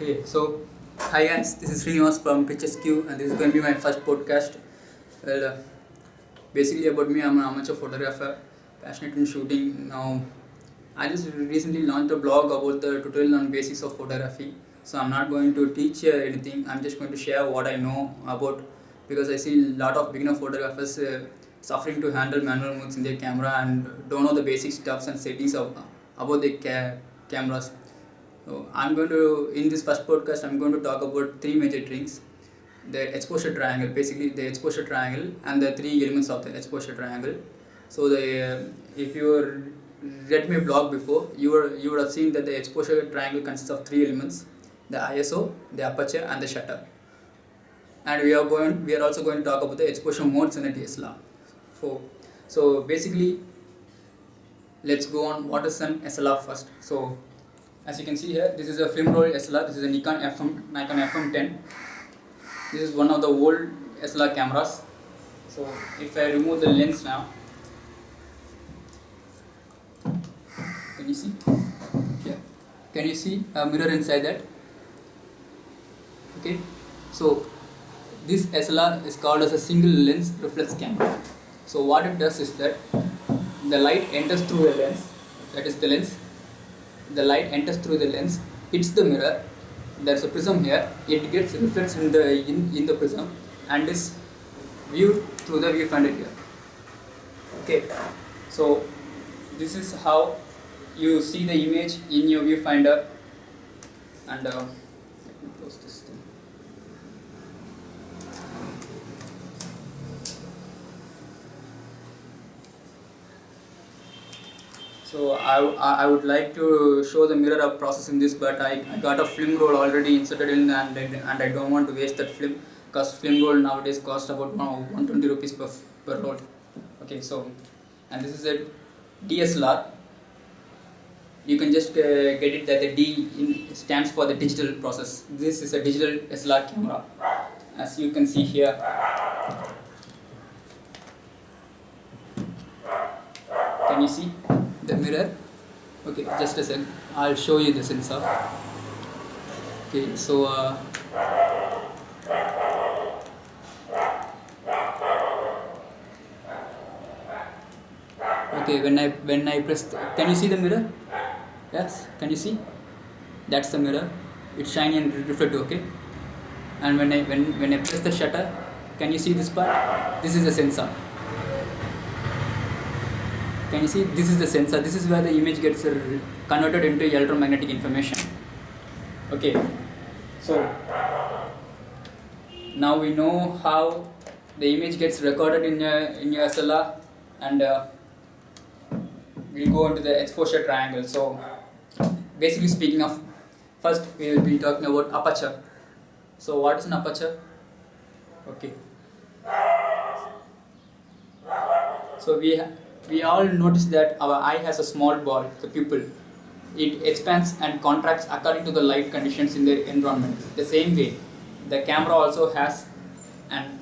Okay, so hi guys, this is Srinivas from Picturesque, and this is going to be my first podcast. Well, basically about me, I'm an amateur photographer, passionate in shooting. Now, I just recently launched a blog about the tutorial on basics of photography. So I'm not going to teach anything. I'm just going to share what I know about because I see a lot of beginner photographers suffering to handle manual modes in their camera and don't know the basic stuffs and settings about the cameras. So in this first podcast, I'm going to talk about three major things. The exposure triangle, basically the exposure triangle and the three elements of the exposure triangle. So if you read my blog before, you would have seen that the exposure triangle consists of three elements: the ISO, the aperture, and the shutter. And we are also going to talk about the exposure modes in a DSLR. So basically, let's go on what is an SLR first. So as you can see here, this is a film roll SLR. This is a Nikon FM10. This is one of the old SLR cameras. So if I remove the lens now, can you see? Yeah. Can you see a mirror inside that? Okay. So this SLR is called as a single lens reflex camera. So what it does is that the light enters through the lens. That is the lens. The light enters through the lens, hits the mirror. There's a prism here. It gets reflected in the prism and is viewed through the viewfinder here. Okay, so this is how you see the image in your viewfinder. And let me close this thing. So I would like to show the mirror up process in this, but I got a film roll already inserted in, and I don't want to waste that film because film roll nowadays cost about 120 rupees per roll. Okay, so and this is a DSLR. You can just get it that the stands for the digital process. This is a digital SLR camera, as you can see here. Can you see the mirror? Okay, just a second. I'll show you the sensor. Okay, so okay, when I press, can you see the mirror? Yes, can you see? That's the mirror. It's shiny and reflective. Okay, and when I press the shutter, can you see this part? This is the sensor. Can you see? This is the sensor. This is where the image gets converted into electromagnetic information. Okay, so now we know how the image gets recorded in your SLR, and we'll go into the exposure triangle. So basically speaking of, first we will be talking about aperture. So what is an aperture? Okay, so we all notice that our eye has a small ball, the pupil. It expands and contracts according to the light conditions in the environment. The same way, the camera also has an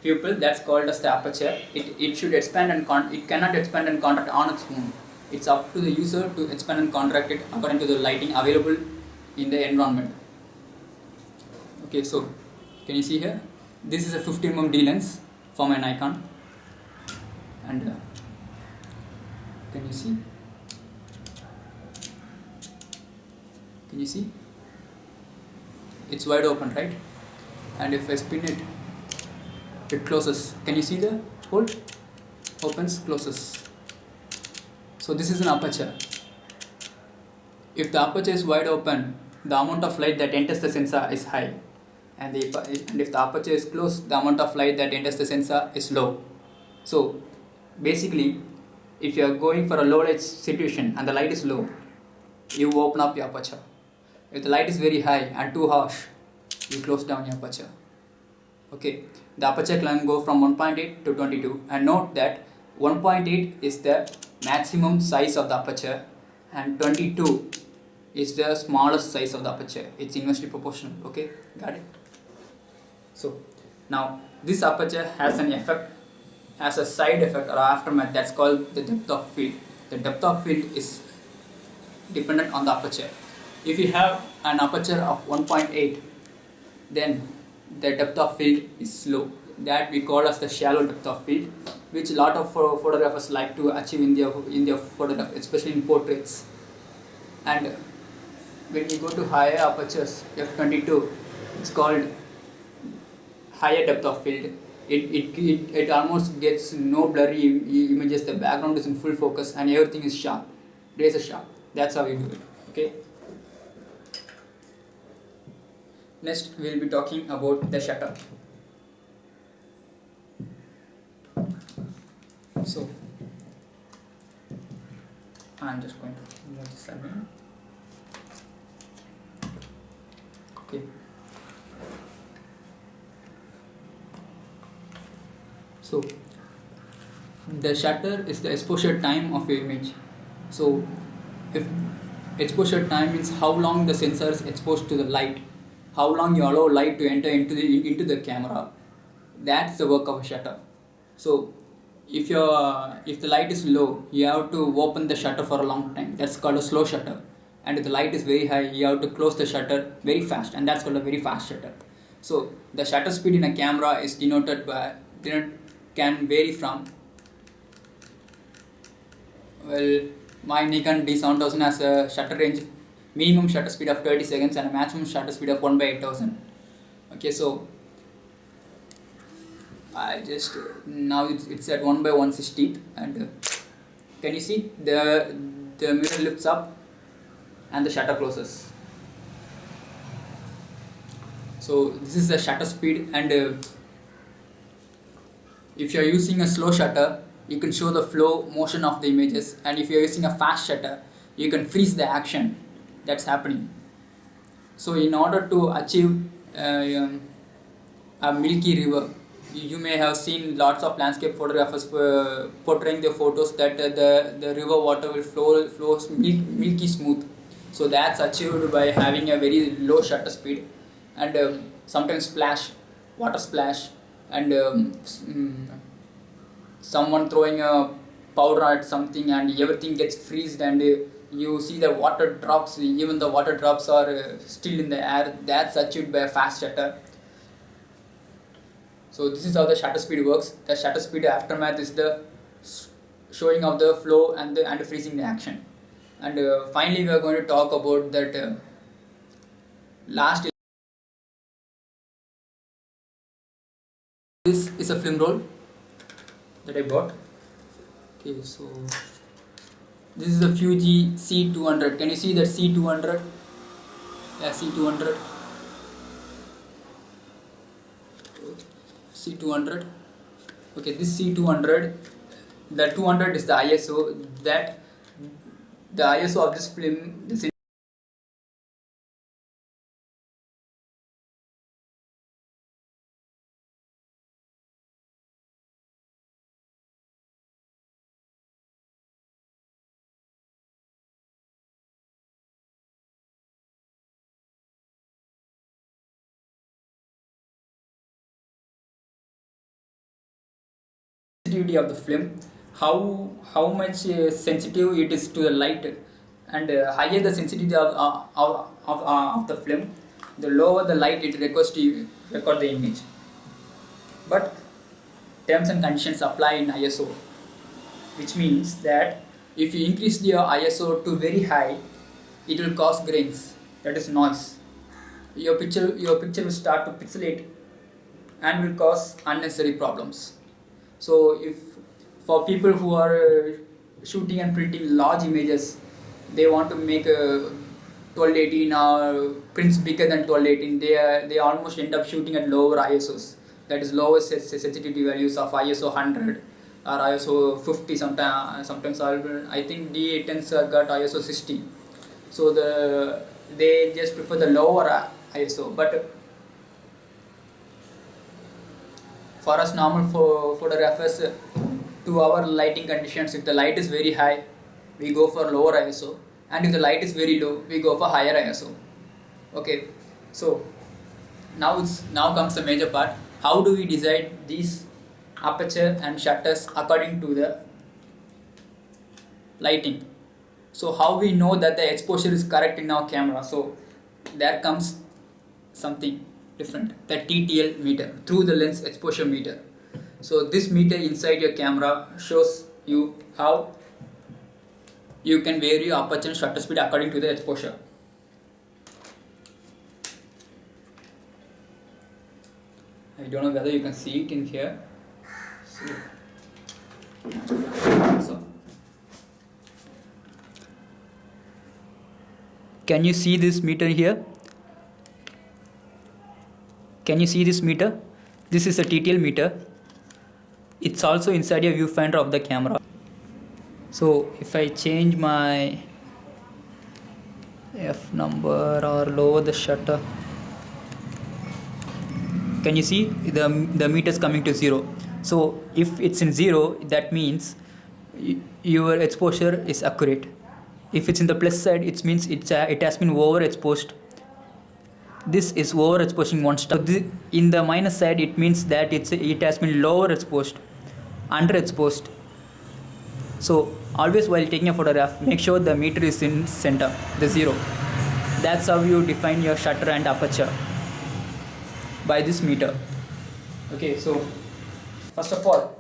pupil that's called as the aperture. It should expand and it cannot expand and contract on its own. It's up to the user to expand and contract it according to the lighting available in the environment. Okay, so can you see here? This is a 50mm D lens for my Nikon. And can you see? Can you see? It's wide open, right? And if I spin it, it closes. Can you see the hole? Opens, closes. So this is an aperture. If the aperture is wide open, the amount of light that enters the sensor is high, and if the aperture is closed, the amount of light that enters the sensor is low. So basically, if you are going for a low light situation and the light is low, you open up your aperture. If the light is very high and too harsh, you close down your aperture. Okay, the aperture can go from 1.8 to 22, and note that 1.8 is the maximum size of the aperture and 22 is the smallest size of the aperture. It's inversely proportional. Okay, got it? So now this aperture has a side effect or aftermath that's called the depth of field. The depth of field is dependent on the aperture. If you have an aperture of 1.8, then the depth of field is low. That we call as the shallow depth of field, which a lot of photographers like to achieve in their photograph, especially in portraits. And when you go to higher apertures, f22, it's called higher depth of field. It almost gets no blurry images. The background is in full focus and everything is sharp, razor sharp. That's how you do it. Okay. Next, we will be talking about the shutter. So, I'm just going to move this again. Okay. So, the shutter is the exposure time of your image. So, if exposure time means how long the sensor is exposed to the light, how long you allow light to enter into the camera, that's the work of a shutter. So, if the light is low, you have to open the shutter for a long time. That's called a slow shutter. And if the light is very high, you have to close the shutter very fast, and that's called a very fast shutter. So, the shutter speed in a camera is can vary from, well, my Nikon D7000 has a shutter range, minimum shutter speed of 30 seconds and a maximum shutter speed of 1 by 8000. Okay, so I just now it's at 1 by 160th, and can you see the mirror lifts up and the shutter closes. So this is the shutter speed, and if you are using a slow shutter, you can show the flow motion of the images, and if you are using a fast shutter, you can freeze the action that's happening. So in order to achieve a milky river, you may have seen lots of landscape photographers portraying their photos that the river water will flows milky smooth. So that's achieved by having a very low shutter speed, and sometimes water splash, and someone throwing a powder at something and everything gets freezed, and you see the water drops, even the water drops are still in the air. That's achieved by a fast shutter. So this is how the shutter speed works. The shutter speed aftermath is the showing of the flow and freezing the action. And finally, we are going to talk about that last. This is a film roll that I bought. Okay, so this is the Fuji C200. Can you see that C200? Yeah, C200. C200. Okay, this C200. The 200 is the ISO. That the ISO of this film. This sensitivity of the film, how much sensitive it is to the light, and higher the sensitivity of the film, the lower the light it requires to record the image. But terms and conditions apply in ISO, which means that if you increase your ISO to very high, it will cause grains, that is noise. Your picture will start to pixelate and will cause unnecessary problems. So if for people who are shooting and printing large images, they want to make a 1218 or prints bigger than 1218, they almost end up shooting at lower ISOs, that is lower sensitivity values of ISO 100 or ISO 50. Sometimes I think D810s got ISO 60. So they just prefer the lower ISO. But for us normal photographers, to our lighting conditions, if the light is very high, we go for lower ISO, and if the light is very low, we go for higher ISO. Okay, so now comes the major part. How do we decide these aperture and shutters according to the lighting? So how we know that the exposure is correct in our camera? So there comes something different, the TTL meter, through the lens exposure meter. So this meter inside your camera shows you how you can vary your aperture and shutter speed according to the exposure. I don't know whether you can see it in here. So can you see this meter here? Can you see this meter? This is a TTL meter. It's also inside a viewfinder of the camera. So if I change my F number or lower the shutter, can you see the meter is coming to 0? So if it's in 0, that means your exposure is accurate. If it's in the plus side, it means it has been overexposed. This is overexposing one star. In the minus side, it means that it has been lower exposed, underexposed. So always while taking a photograph, make sure the meter is in center, the 0. That's how you define your shutter and aperture, by this meter. Okay, so first of all,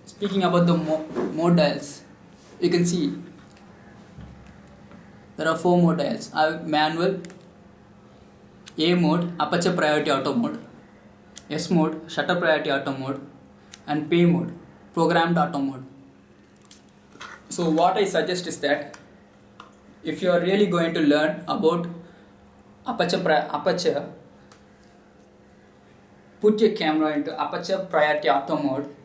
speaking about the mode dials, you can see there are 4 mode dials. I have manual, A mode, aperture priority auto mode, S mode, shutter priority auto mode, and P mode, programmed auto mode. So what I suggest is that if you are really going to learn about aperture, put your camera into aperture priority auto mode,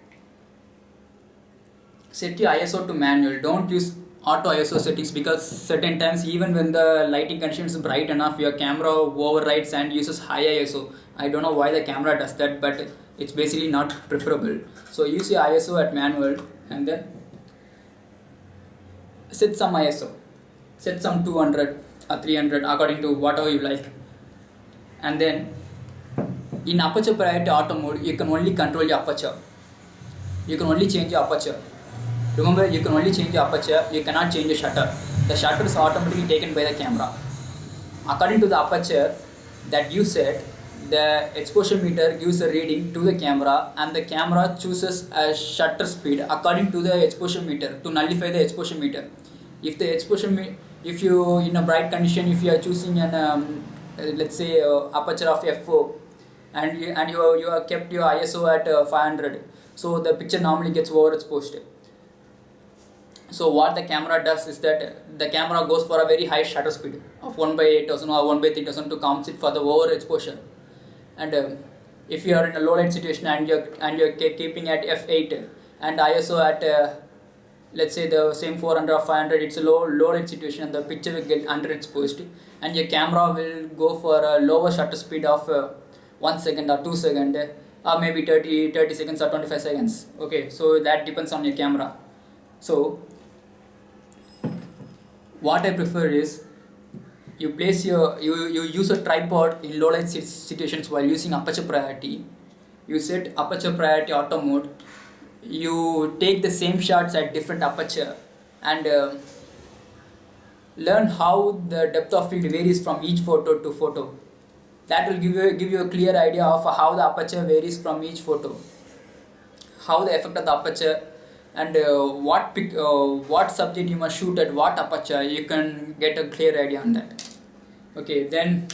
set your ISO to manual. Don't use auto ISO settings, because certain times, even when the lighting conditions is bright enough, your camera overrides and uses high ISO. I don't know why the camera does that, but it's basically not preferable. So use your ISO at manual and then set some ISO. Set some 200 or 300 according to whatever you like. And then in aperture priority auto mode, you can only control your aperture. You can only change your aperture. Remember, you can only change the aperture, you cannot change the shutter. The shutter is automatically taken by the camera. According to the aperture that you set, the exposure meter gives a reading to the camera, and the camera chooses a shutter speed according to the exposure meter to nullify the exposure meter. If the if you in a bright condition, if you are choosing an let's say aperture of f4, and you have kept your ISO at 500, so the picture normally gets overexposed. So what the camera does is that the camera goes for a very high shutter speed of 1/8000 or 1/3000 to compensate for the overexposure. And if you are in a low light situation and you're keeping at f8 and ISO at let's say the same 400 or 500, it's a low light situation and the picture will get underexposed, and your camera will go for a lower shutter speed of 1 second or 2 seconds, or maybe 30 seconds or 25 seconds. Okay, so that depends on your camera. So what I prefer is you place you use a tripod in low light situations while using aperture priority. You set aperture priority auto mode. You take the same shots at different aperture and learn how the depth of field varies from each photo to photo. That will give you a clear idea of how the aperture varies from each photo, how the effect of the aperture, and what subject you must shoot at what aperture. You can get a clear idea on that. Okay, then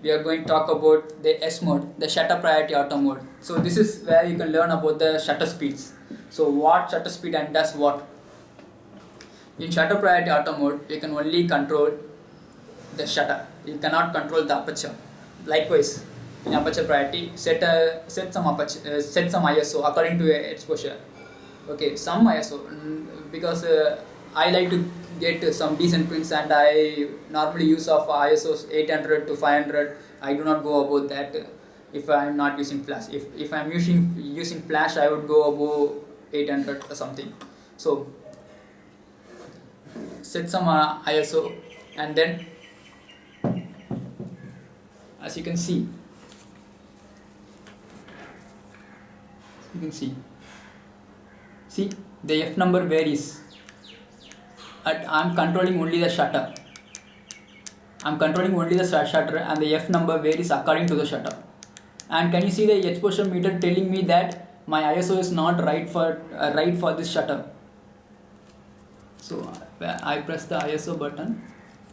we are going to talk about the S mode, the shutter priority auto mode. So this is where you can learn about the shutter speeds. So what shutter speed and does what. In shutter priority auto mode, you can only control the shutter. You cannot control the aperture. Likewise, in aperture priority, set some ISO according to your exposure. Okay, some ISO, because I like to get some decent prints, and I normally use of ISOs 800 to 500. I do not go above that if I am not using flash. If I am using flash, I would go above 800 or something. So set some ISO, and then as you can see, see the F number varies. I'm controlling only the shutter. I'm controlling only the shutter, and the F number varies according to the shutter. And can you see the exposure meter telling me that my ISO is not right for this shutter? So I press the ISO button.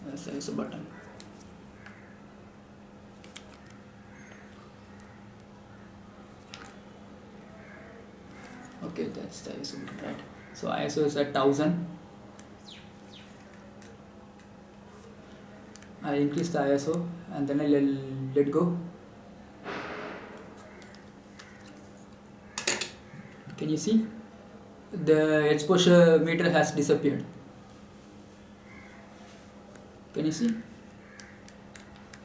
Yes, ISO button. Okay, that's the ISO button, right? So ISO is at 1000. I increase the ISO and then I let go. Can you see? The exposure meter has disappeared. Can you see?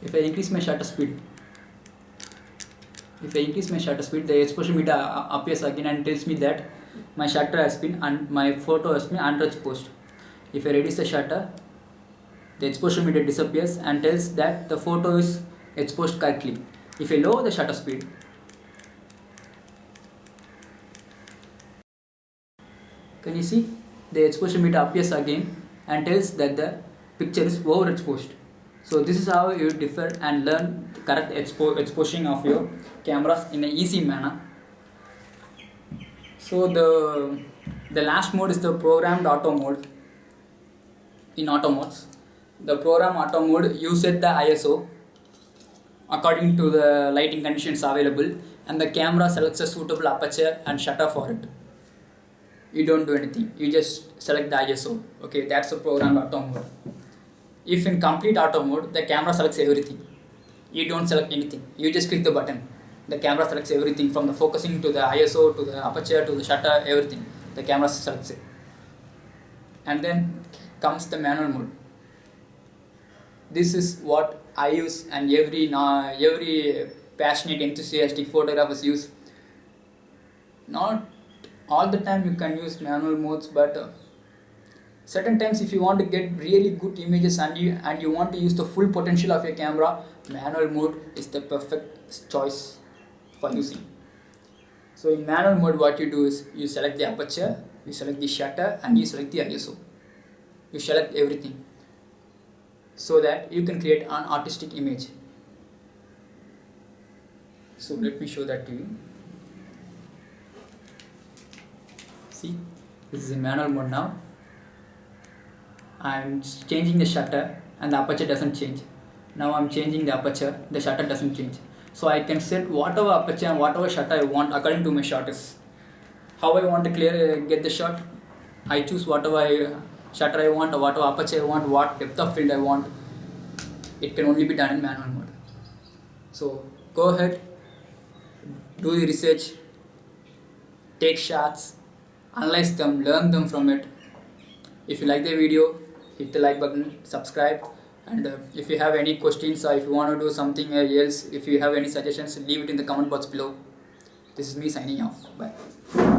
If I increase my shutter speed, the exposure meter appears again and tells me that my shutter has been and my photo has been underexposed. If I reduce the shutter, the exposure meter disappears and tells that the photo is exposed correctly. If I lower the shutter speed, can you see? The exposure meter appears again and tells that the picture is overexposed. So this is how you differ and learn the correct exposing of your cameras in an easy manner. So the last mode is the programmed auto mode. In auto modes, the program auto mode, you set the ISO according to the lighting conditions available, and the camera selects a suitable aperture and shutter for it. You don't do anything, you just select the ISO. Okay, that's the program auto mode. If in complete auto mode, the camera selects everything. You don't select anything, you just click the button. The camera selects everything from the focusing to the ISO to the aperture to the shutter, everything. The camera selects it. And then comes the manual mode. This is what I use and every passionate, enthusiastic photographers use. Not all the time you can use manual modes, but certain times if you want to get really good images and you want to use the full potential of your camera, manual mode is the perfect choice for using. So in manual mode, what you do is you select the aperture, you select the shutter, and you select the ISO. You select everything so that you can create an artistic image. So let me show that to you. See, this is in manual mode now. I'm changing the shutter and the aperture doesn't change. Now I'm changing the aperture, the shutter doesn't change. So I can set whatever aperture and whatever shutter I want according to my shot is. How I want to get the shot, I choose whatever shutter I want or whatever aperture I want, what depth of field I want. It can only be done in manual mode. So go ahead, do the research, take shots, analyze them, learn them from it. If you like the video, hit the like button, subscribe, and if you have any questions or if you want to do something else, if you have any suggestions, leave it in the comment box below. This is me signing off. Bye.